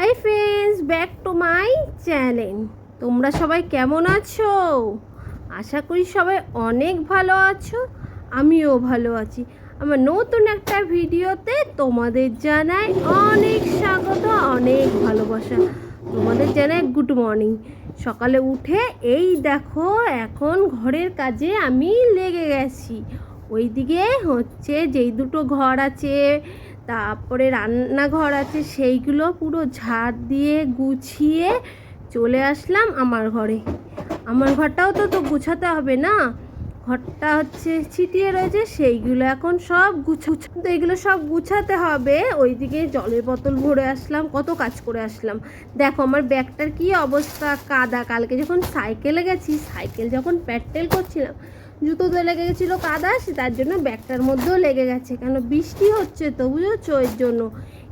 Hi friends, back to my channel. তোমরা সবাই কেমন আছো? আশা করি সবাই অনেক ভালো আছো, আমিও ভালো আছি। আমার নতুন একটা ভিডিওতে তোমাদের জানাই অনেক স্বাগত, অনেক ভালোবাসা। তোমাদের জানাই গুড মর্নিং। সকালে উঠে এই দেখো এখন ঘরের কাজে আমি লেগে গেছি। ওইদিকে হচ্ছে যেই দুটো ঘর আছে, তারপরে রান্নাঘর আছে, সেইগুলো পুরো ঝাড় দিয়ে গুছিয়ে চলে আসলাম আমার ঘরে। আমার ঘরটাও তো গুছাতে হবে না, ঘরটা হচ্ছে ছিটিয়ে রয়েছে, সেইগুলো এখন সব তো এগুলো সব গুছাতে হবে। ওইদিকে জলের বোতল ভরে আসলাম, কত কাজ করে আসলাম। দেখো আমার ব্যাগটার কি অবস্থা, কাদা। কালকে যখন সাইকেলে গেছি, সাইকেল যখন প্যাডেল করছিলাম, জুতোতে লেগে গেছিলো কাদা, তার জন্য ব্যাগটার মধ্যেও লেগে গেছে। কেন বৃষ্টি হচ্ছে তো, বুঝেছো, এর জন্য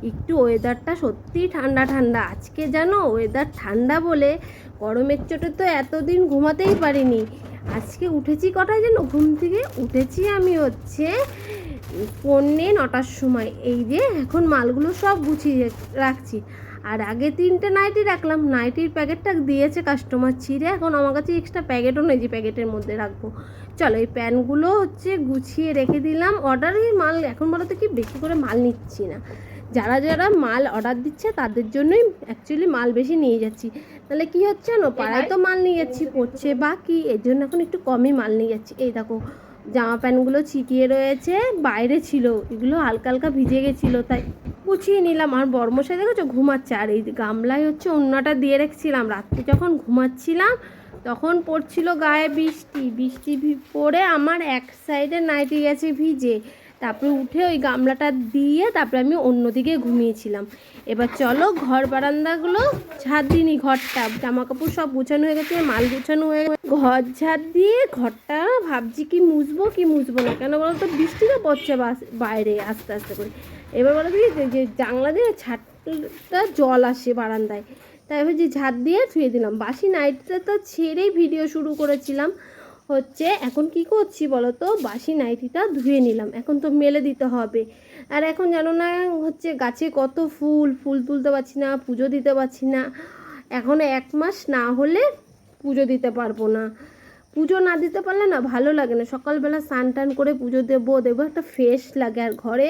একটু ওয়েদারটা সত্যি ঠান্ডা ঠান্ডা। আজকে জানো ওয়েদার ঠান্ডা বলে গরমের চোটে তো এতদিন ঘুমাতেই পারিনি। আজকে উঠেছি কটায় যেন, ঘুম থেকে উঠেছি আমি হচ্ছে 9:45 সময়। এই যে এখন মালগুলো সব গুছিয়ে রাখছি। আর আগে 3টে নাইটি রাখলাম, নাইটির প্যাকেটটা দিয়েছে কাস্টমার ছিঁড়ে, এখন আমার কাছে এক্সট্রা প্যাকেটও নেই যে প্যাকেটের মধ্যে রাখবো। চলো এই প্যান্টগুলো হচ্ছে গুছিয়ে রেখে দিলাম। অর্ডারের মাল এখন বলো তো কি বেশি করে মাল নিচ্ছি না, যারা যারা মাল অর্ডার দিচ্ছে তাদের জন্যই অ্যাকচুয়ালি মাল বেশি নিয়ে যাচ্ছি। তাহলে কি হচ্ছে না, পাড়ায় তো মাল নিয়ে যাচ্ছি, পড়ছে বাকি, এর জন্য এখন একটু কমই মাল নিয়ে যাচ্ছি। এই দেখো জামা প্যান্টগুলো ছিটিয়ে রয়েছে, বাইরে ছিল, এগুলো হালকা হালকা ভিজে গেছিলো, তাই গুছিয়ে নিলাম। আর বর্মশাই দেখেছো ঘুমাচ্ছে, আর এই গামলায় হচ্ছে অন্যটা দিয়ে রেখেছিলাম, রাত্রে যখন ঘুমাচ্ছিলাম তখন পড়ছিল গায়ে বৃষ্টি, পড়ে আমার এক সাইডে নাইটি গেছে ভিজে। তারপরে উঠে ওই গামলাটা দিয়ে তারপরে আমি অন্যদিকে ঘুমিয়েছিলাম। এবার চলো ঘর বারান্দাগুলো ঝাড় দিইনি, ঘরটা জামা কাপড় সব গুছানো হয়ে গেছে, মাল গুছানো হয়ে গেছে, ঘর ঝাড় দিয়ে ঘরটা ভাবছি কি মুছবো না, কেন বলো তো বৃষ্টি তো পড়ছে বাইরে আস্তে আস্তে করে। এবার বলো কি যে জানলা দিয়ে ছাদটা জল আসে বারান্দায়, তাই ভাবছি ঝাড় দিয়ে ধুয়ে দিলাম। বাসি নাইটটা তো ছেড়েই ভিডিও শুরু করেছিলাম। হচ্ছে এখন কি করছি বলো তো, বাসি নাইটিটা ধুয়ে নিলাম, এখন তো মেলে দিতে হবে। আর এখন জানো না হচ্ছে গাছে কত ফুল তুলতে পারছি না, পুজো দিতে পারছি না। এখন 1 মাস না হলে পুজো দিতে পারবো না। পুজো না দিতে পারলে না ভালো লাগে না, সকালবেলা স্নান টান করে পুজো দেখবো একটা ফ্রেশ লাগে। আর ঘরে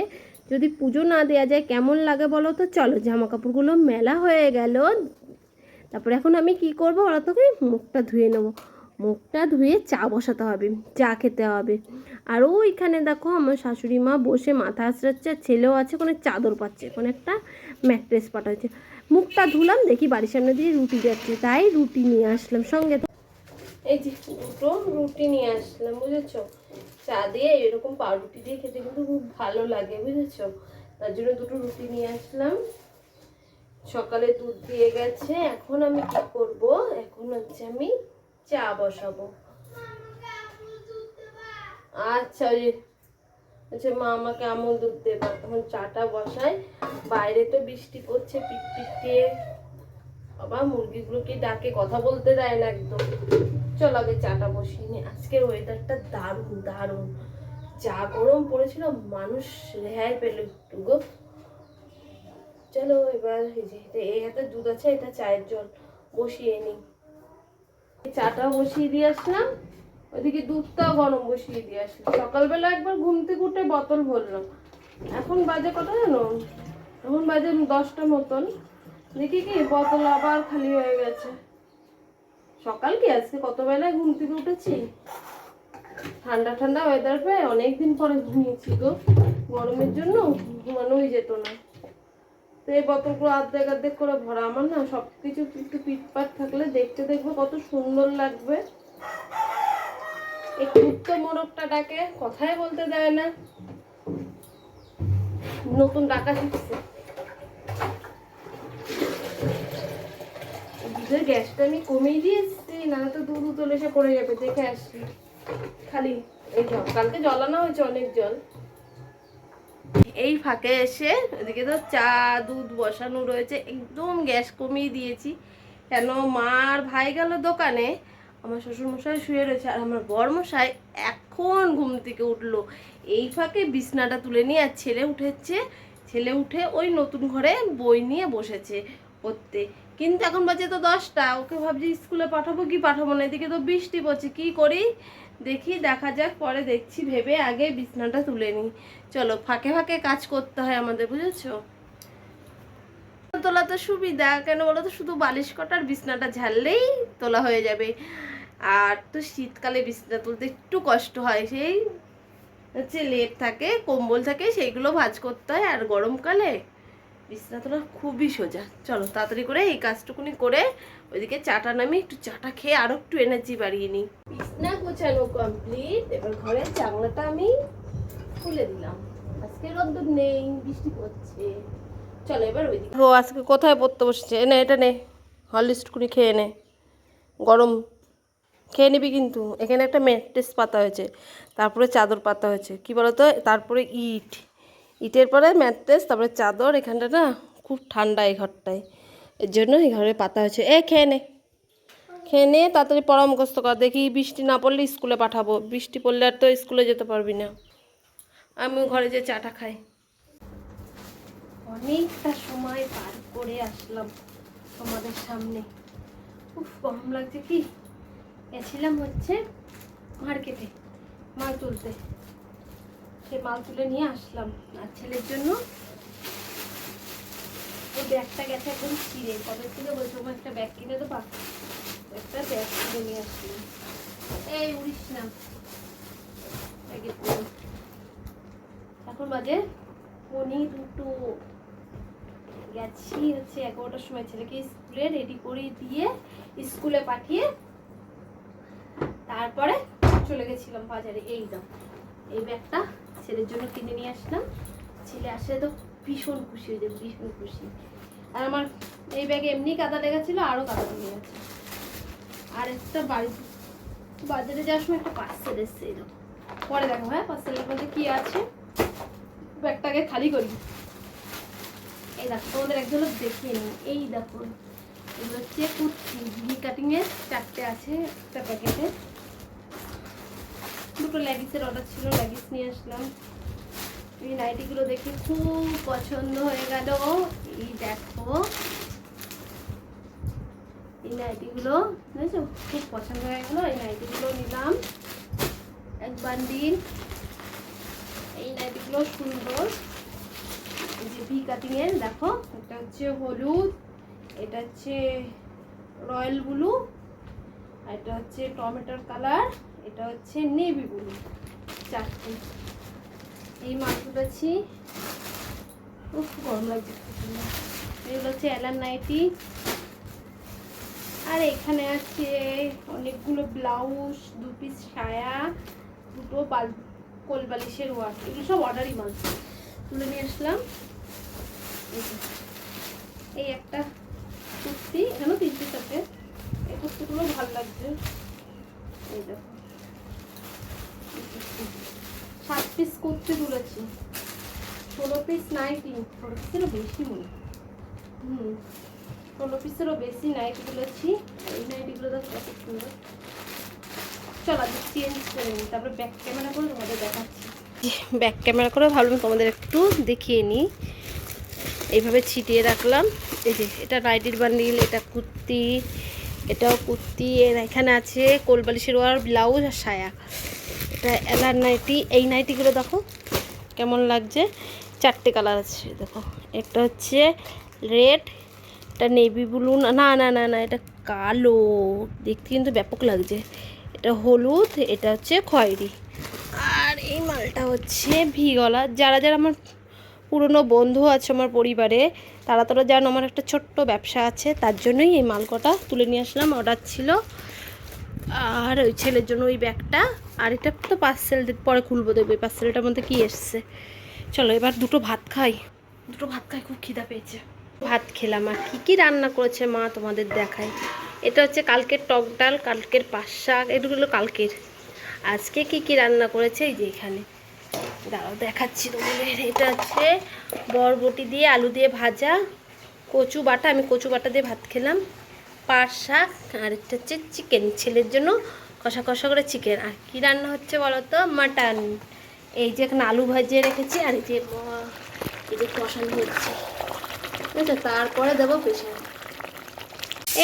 যদি পুজো না দেওয়া যায় কেমন লাগে বলো তো। চলো জামা কাপড়গুলো মেলা হয়ে গেল, তারপরে এখন আমি কি করবো বলো তো, মুখটা ধুয়ে নেবো। মুখটা ধুয়ে চা বসাতে হবে, চা খেতে হবে। আর ওইখানে দেখো আমার শাশুড়ি মা বসে মাথা আঁচড়াচ্ছে, ছেলেও আছে, কোনো চাদর পাচ্ছে, কোনো একটা ম্যাট্রেস পাঠাচ্ছে। মুখটা ধুলাম, দেখি বাড়ির সামনে দিয়ে রুটি যাচ্ছে, তাই রুটি নিয়ে আসলাম সঙ্গে। এই যে দুটো রুটি নিয়ে আসলাম, বুঝেছো, চা দিয়ে এরকম পাউরুটি দিয়ে খেতে কিন্তু খুব ভালো লাগে, বুঝেছো, তার জন্য দুটো রুটি নিয়ে আসলাম। সকালে দুধ দিয়ে গেছে, এখন আমি কি করব, এখন হচ্ছে আমি চা বসাবো। আচ্ছা আচ্ছা, মা আমাকে আমুল দুধ দেবা, তখন চাটা বসাই। বাইরে তো বৃষ্টি পড়ছে পিট দিয়ে, বাবা মুরগিগুলোকে ডাকে, কথা বলতে দেয় না একদম। চল আগে চাটা বসিয়ে নি। আজকের ওয়েদারটা দারুণ দারুণ, যা গরম পড়েছিল মানুষ রেহাই পেল একটু গো। চলো এবার এই হাতে দুধ আছে, এটা চায়ের জল বসিয়ে নিই। চাটা বসিয়ে দিয়ে আসলাম, ওইদিকে দুধটাও গরম বসিয়ে দিয়ে আসলাম। সকালবেলা একবার ঘুম থেকে উঠে বোতল ভরলাম। এখন বাজে কত জানো, এখন বাজে 10টা মতন, দেখি কি বোতল আবার খালি হয়ে গেছে। সকাল কি আজকে কত বেলায় ঘুম থেকে উঠেছি, ঠান্ডা ঠান্ডা ওয়েদার পেয়ে অনেকদিন পরে ঘুমিয়েছি গো, গরমের জন্য ঘুমানোই যেত না। তো এই বোতলগুলো অর্ধেক করে ভরা। আমার না সব কিছু একটু পিটপাট থাকলে দেখতে দেখবো কত সুন্দর লাগবে। এই কুত্তো মোরগটা ডাকে, কথাই বলতে দেয় না, নতুন ডাকা শিখছে। দুধের গ্যাসটা আমি কমিয়ে দিয়েছি, না তো দুধ উতলে এসে পড়ে যাবে, দেখে আসি। খালি এই জল, কালকে জল আনা হয়েছে অনেক জল। এই ফাঁকে এসে এদিকে তো চা দুধ বসানো রয়েছে, একদম গ্যাস কমিয়ে দিয়েছি। কেন মার ভাই গেল দোকানে, আমার শ্বশুরমশাই শুয়ে রয়েছে, আর আমার বরমশাই এখন ঘুম থেকে উঠলো। এই ফাঁকে বিছনাটা তুলে নিয়ে, আর ছেলে উঠেছে, ছেলে উঠে ওই নতুন ঘরে বই নিয়ে বসেছে। পড়তে, কিন্তু এখন বাজে তো 10টা, ওকে ভাবছি স্কুলে পাঠাবো কি পাঠাবো না, এদিকে তো বৃষ্টি পড়ছে, কি করি দেখি, দেখা যাক, পরে দেখছি, ভেবে আগে বিছনাটা তুলে নিই। চলো, ফাঁকে ফাঁকে কাজ করতে হয় আমাদের, বুঝেছো? তোলা তো সুবিধা, কেন বলো তো, শুধু বালিশ কটার বিছনাটা ঝাড়লেই তোলা হয়ে যাবে। আর তো শীতকালে বিছনা তুলতে একটু কষ্ট হয়, সেই হচ্ছে লেপ থাকে, কম্বল থাকে, সেইগুলো ভাঁজ করতে হয়। আর গরমকালে বিছনা তোলা খুবই সোজা। চলো তাড়াতাড়ি করে এই কাজটুকুনি করে ওইদিকে চাটা নামিয়ে একটু চাটা খেয়ে আরো একটু এনার্জি বাড়িয়ে নিই। বিছনা গোছানো কমপ্লিট, এবার ঘরের জানলাটা আমি খুলে দিলাম। আজকে রোদ্দুর নেই, বৃষ্টি পড়ছে। চলো এবার ওইদিকে। ও আজকে কোথায় পড়তে বসেছে? এনে এটা নে, হরলিক্সটুকুনি খেয়ে নে, গরম খেয়ে নিবি। কিন্তু এখানে একটা ম্যাট্রেস পাতা হয়েছে, তারপরে চাদর পাতা হয়েছে, কি বলতো, তারপরে ইটের পরে ম্যাট্রেস, তারপরে চাদর। এখানটা না খুব ঠান্ডা এই ঘরটায়, এর জন্য এই ঘরে পাতা হয়েছে। খেয়ে নে, খেয়ে নে, তাড়াতাড়ি পড়া মুখস্থ কর। দেখি বৃষ্টি না পড়লে স্কুলে পাঠাবো, বৃষ্টি পড়লে আর তো স্কুলে যেতে পারবি না। আমিও ঘরে যে চাটা খাই। অনেকটা সময় পার করে আসলাম তোমাদের সামনে। খুব গরম লাগছে। কি গেছিলাম হচ্ছে মার্কেটে মাল তুলতে, সে মাল তুলে নিয়ে আসলাম। আর ছেলের জন্য ওই ব্যাগটা গেছে একদম ছিঁড়ে, কবে থেকে বলছো আমার একটা ব্যাগ কিনে দেবা, একটা ব্যাগ কিনে নিয়ে আসলাম। এই উড়িস না, এখন বাজে 2:45। গেছি হচ্ছে 11টার সময়, ছেলেকে স্কুলে রেডি করে দিয়ে স্কুলে পাঠিয়ে তারপরে চলে গেছিলাম বাজারে। এই দাও, এই ব্যাগটা ছেলের জন্য কিনে নিয়ে আসলাম। ছেলে আসলে তো ভীষণ খুশি হয়ে যাবে, ভীষণ খুশি। আর আমার এই ব্যাগে এমনি কাদা লেগেছিল, আরও কাদা লেগে গেছে। আর একটা বাজারে যাওয়ার সময় একটা পার্সেল এসছে, এই দাও, পরে দেখো। হ্যাঁ, পার্সেলের মধ্যে কি আছে, ব্যাগটাকে খালি করি। এই দেখো, তোমাদের একজন দেখিয়ে নিই। এই দেখো, এগুলো হচ্ছে কুর্তি, ভি কাটিংয়ের 4টে আছে একটা প্যাকেটে। দুটো লেগিসের অর্ডার ছিল, লেগিস নিয়ে আসলাম। এই নাইটিগুলো দেখে খুব পছন্দ হয়ে গেল। এই দেখো, এই নাইটিগুলো বুঝেছো, খুব পছন্দ হয়ে গেলো। এই নাইটিগুলো নিলাম এক বান্ডিল। এই নাইটিগুলো সুন্দর, এই যে ভি কাটিংয়ের, দেখো, এটা হচ্ছে হলুদ, এটা হচ্ছে রয়্যাল ব্লু, আর এটা হচ্ছে টমেটোর কালার, এটা হচ্ছে নেভি ব্লু, 4টে। এই মাল তুলেছি, খুব গরম লাগছে। এগুলো হচ্ছে এলার নাইটি। আর এখানে আছে অনেকগুলো ব্লাউজ, 2 পিস সায়া, দুটো কোলবালিশের ওয়ার্ক। এগুলো সব অর্ডারই মাল তুলে নিয়ে আসলাম। এই একটা কুর্তি, এখানেও 3 পিস আছে। এই কুর্তিগুলো ভালো লাগছে। এই দেখো, 7 পিস কুর্তি তুলেছি, 16 পিস নাইটি, 16 পিসেরও বেশি মনে, 16 পিসেরও বেশি নাইটি তুলেছি। এই নাইটিগুলো দেখো কত সুন্দর। চলো আজ চেঞ্জ করে নিই, তারপরে ব্যাক ক্যামেরা করে তোমাদের দেখাচ্ছি। ব্যাক ক্যামেরা করে ভাবলাম তোমাদের একটু দেখিয়ে নিই। এইভাবে ছিটিয়ে রাখলাম। এই যে এটা নাইটির বান্ডিল, এটা কুর্তি, এটাও কুর্তি। এখানে আছে কোলবালিশের ওয়ার, ব্লাউজ আর সায়া। এটা এলার নাইটি। এই নাইটিগুলো দেখো কেমন লাগছে, 4টে কালার আছে। দেখো, একটা হচ্ছে রেড, এটা নেভি ব্লু, না না না না, এটা কালো, দেখতে কিন্তু ব্যাপক লাগছে। এটা হলুদ, এটা হচ্ছে খয়েরি। আর এই মালটা হচ্ছে ভি গলা। যারা যারা আমার পুরনো বন্ধু আছে আমার পরিবারে, তারা জানো আমার একটা ছোট্ট ব্যবসা আছে, তার জন্যই এই মাল কটা তুলে নিয়ে আসলাম, অর্ডার ছিল। আর ওই ছেলের জন্য ওই ব্যাগটা। আর এটা তো পার্সেল পরে খুলবো, দেখবে পার্সেলটার মধ্যে কী এসছে। চলো এবার দুটো ভাত খাই, খুব খিদা পেয়েছে। ভাত খেলাম। আর কী রান্না করেছে মা তোমাদের দেখাই। এটা হচ্ছে কালকের টক ডাল, কালকের পাঁচ শাক, এগুলো কালকের। আজকে কি রান্না করেছে এই যে এখানে দাঁড়াও দেখাচ্ছি তোমাদের। এটা হচ্ছে বরবটি দিয়ে আলু দিয়ে ভাজা, কচু বাটা, আমি কচু বাটা দিয়ে ভাত খেলাম, পাট শাক, আর এটা হচ্ছে চিকেন, ছেলের জন্য কষা কষা করে চিকেন। আর কী রান্না হচ্ছে বলো তো, মাটন। এই যে এখানে আলু ভাজিয়ে রেখেছি, আর এই যে কষানো হচ্ছে, বুঝেছো, তারপরে দেবো প্রেশার।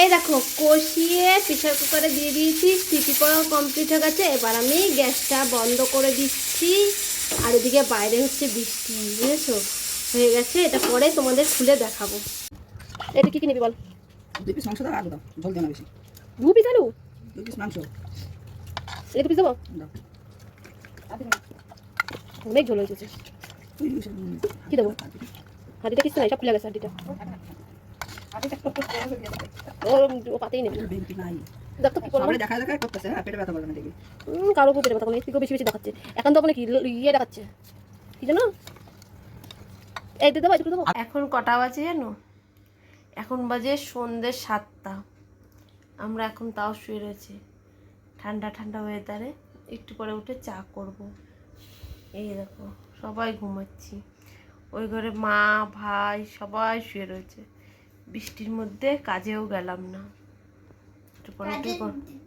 এই দেখো কষিয়ে প্রেশার কুকারে দিয়ে দিয়েছি, সিটি পড়াও কমপ্লিট হয়ে গেছে। এবার আমি গ্যাসটা বন্ধ করে দিচ্ছি। আর এদিকে বাইরে হচ্ছে বৃষ্টি, বুঝেছো? হয়ে গেছে, এটা পরে তোমাদের খুলে দেখাবো। এটা কি কি নিবি বল? 2 পিস মাংস দাও, আলু দাও, ঝোল দিও না বেশি। 2 পিস আলু, 2 পিস মাংস এটা পিস দেবো? দাও। অনেক ঝোল হয়েছে। কি দেবো? হাঁড়িটা কিছু নাই, সব খুলে গেছে হাঁড়িটা। ও পাতেই নেই। দেখো কি করবো, দেখা দেখা করতেছে, হ্যাঁ পেটে ব্যথা করবে না দেখবি। কারো উপর পেটে ব্যথা করবে, একটু বেশি বেশি দেখাচ্ছে। এখন তো মানে কি ইয়ে দেখাচ্ছে, কি জানো? এই দিয়ে দেবো, একটু দেবো। এখন কটা বাজে জানো? এখন বাজে সন্ধ্যে 7টা। আমরা এখন তাও শুয়ে রয়েছি ঠান্ডা ঠান্ডা ওয়েদারে। একটু পরে উঠে চা করব। এই দেখো সবাই ঘুমাচ্ছি, ওই ঘরে মা ভাই সবাই শুয়ে রয়েছে। বৃষ্টির মধ্যে কাজেও গেলাম না।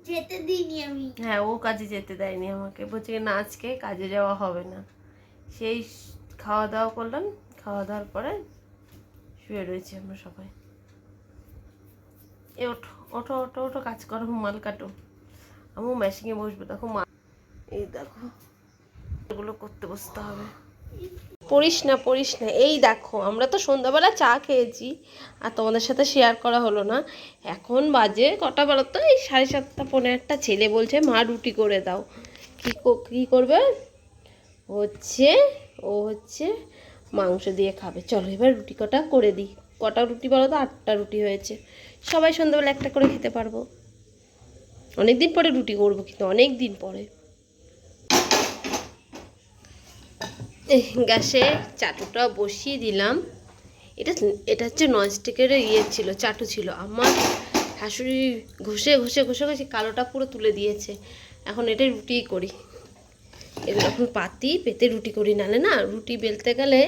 যেতে দিইনি আমি। হ্যাঁ, ও কাজে যেতে দেয়নি আমাকে, বলছে না আজকে কাজে যাওয়া হবে না। সেই খাওয়া দাওয়া করলাম, খাওয়া দাওয়ার পরে শুয়ে রয়েছি আমরা সবাই। এ ওঠো ওঠো ওঠো ওঠো, কাজ করো, মাল কাটো। আমিও মেশিনে বসবো, দেখো মা। এই দেখো এগুলো করতে বসতে হবে। পড়িস না পড়িস না। এই দেখো আমরা তো সন্ধ্যাবেলা চা খেয়েছি, আর তোমাদের সাথে শেয়ার করা হলো না। এখন বাজে কটা বলো তো? এই 7:30 পৌনে 8টা। ছেলে বলছে মা রুটি করে দাও। কি করবে? হচ্ছে ও হচ্ছে মাংস দিয়ে খাবে। চলো এবার রুটি কটা করে দিই। কটা রুটি বলো তো? 8টা রুটি হয়েছে। সবাই সন্ধ্যাবেলা একটা করে খেতে পারবো। অনেক দিন পরে রুটি করবো, কিন্তু অনেক দিন পরে। গ্যাসে চাটুটা বসিয়ে দিলাম। এটা হচ্ছে ননস্টিকের ইয়ে ছিল, চাটু ছিল। আমার শাশুড়ি ঘষে ঘষে ঘষে ঘষে কালোটা পুরো তুলে দিয়েছে। এখন এটাই রুটিই করি। এগুলো এখন পেতে রুটি করি, নালে না রুটি বেলতে গেলে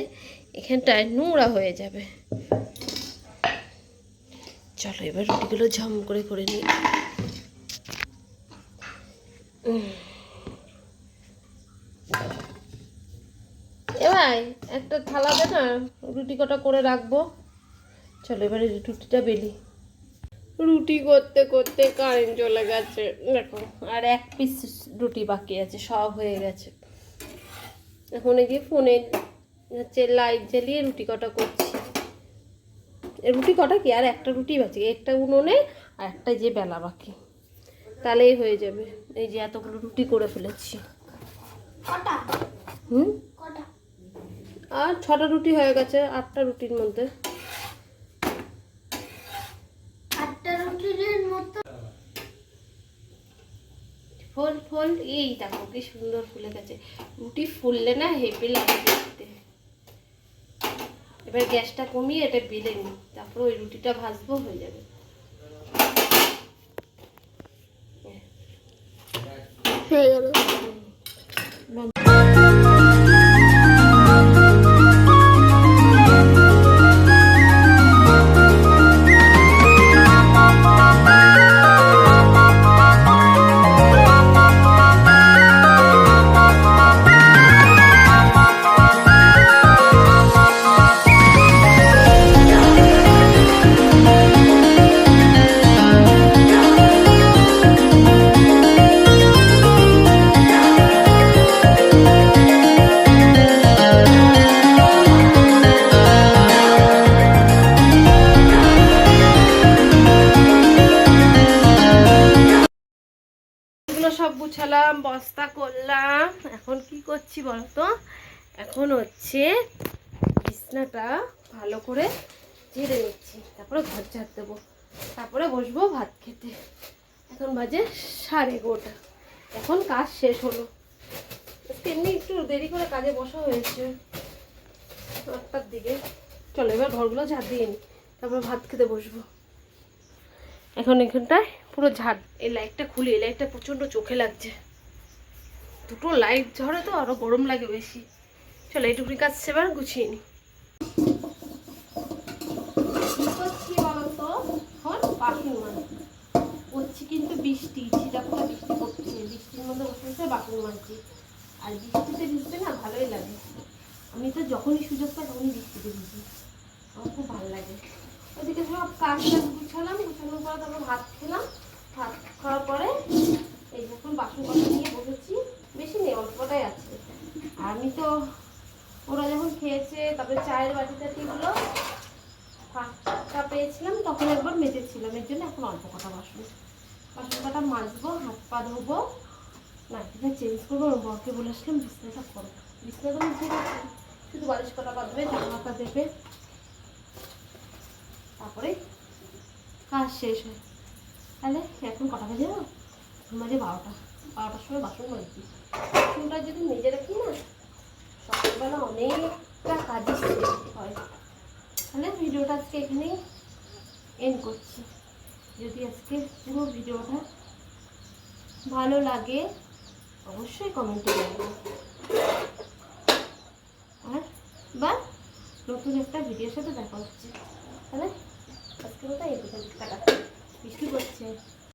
এখানটায় নোংরা হয়ে যাবে। চলো এবার রুটিগুলো ঝম করে নিই। এবার একটা থালা দে না, রুটি কটা করে রাখবো। চলো এবারে রুটিটা বেলি। রুটি করতে করতে কারেন্ট চলে গেছে, দেখো আর 1 পিস রুটি বাকি আছে, সব হয়ে গেছে। এখন এই যে ফোনে হচ্ছে লাইট জ্বালিয়ে রুটি কটা করছি। রুটি কটা কি, আর একটা রুটি বাকি, একটা উনুনে আর একটা যে বেলা বাকি, তাহলেই হয়ে যাবে। এই যে এতগুলো রুটি করে ফেলেছি। আর 6টা রুটি হয়ে গেছে 8টা রুটির মধ্যে। 8টা রুটির মতো ফল এই দেখো কি সুন্দর ফুলে গেছে। রুটি ফুললে না হেভি লাগে দেখতে। এবার গ্যাসটা কমিয়ে এটা বেলে নিই, তারপর ওই রুটিটা ভাজবো, হয়ে যাবে। হয়ে গেল। সব গুছালাম, বস্তা করলাম। এখন কি করছি বলতো? এখন হচ্ছে বিছনাটা ভালো করে ঝেড়ে নিচ্ছি, তারপরে ঘর ঝাড় দেবো, তারপরে বসবো ভাত খেতে। এখন বাজে 11:30। এখন কাজ শেষ হলো। তেমনি একটু দেরি করে কাজে বসা হয়েছে 8টার দিকে। চলো এবার ঘরগুলো ঝাড় দিয়ে নিই, তারপরে ভাত খেতে বসবো। এখন এখানটায় পুরো ঝাড়। এই লাইটটা খুলি, এই লাইটটা প্রচণ্ড চোখে লাগছে। দুটো লাইট ঝরে তো আরো গরম লাগে বেশি। চলো এইটুকুনি কাজ সেবার গুছিয়ে নিই। করছি কিন্তু বৃষ্টি, ছিটাফোটা বৃষ্টি পড়ছে। বৃষ্টির মধ্যে বসে বাথরুম মারছি। আর বৃষ্টিতে ভিজতে না ভালোই লাগে। আমি তো যখনই সুযোগ পাই তখনই বৃষ্টিতে ভিজি, আমার খুব ভালো লাগে। ওদিকে সব কাজ গুছালাম, স্নান করে তারপর ভাত খেলাম, ভাত খাওয়ার পরে এই যখন বাসন কথা নিয়ে বসেছি, বেশি নেই অল্পটাই আছে। আমি তো ওরা যখন খেয়েছে তারপরে চায়ের বাটিটা টিপলো ফাঁকা পেয়েছিলাম তখন একবার মেজেছিলাম, এর জন্য এখন অল্প কটা বাসন কটা মাজবো, হাত পা ধোবো, নাইটিটা চেঞ্জ করবো। ওর বরকে বলে আসলাম বিছনাটা করো, বিছনাটা মুছে গেছি, শুধু বালিশ কটা বাঁধবে, জামাটা দেবে, তারপরে কাজ শেষ হয়। তাহলে এখন কটা বাজে না, বাজে 12টার সময় বাসন মাজছি। বাসনটা যদি মেজে রাখি না সকালবেলা অনেকটা কাজে শেষ হয়। তাহলে ভিডিওটা আজকে এখানেই এন্ড করছি। যদি আজকে পুরো ভিডিওটা ভালো লাগে অবশ্যই কমেন্টে জানাবেন, আর বা নতুন একটা ভিডিওর সাথে দেখা হচ্ছে। তাহলে আজকে মতো এই বৃষ্টি পড়ছে।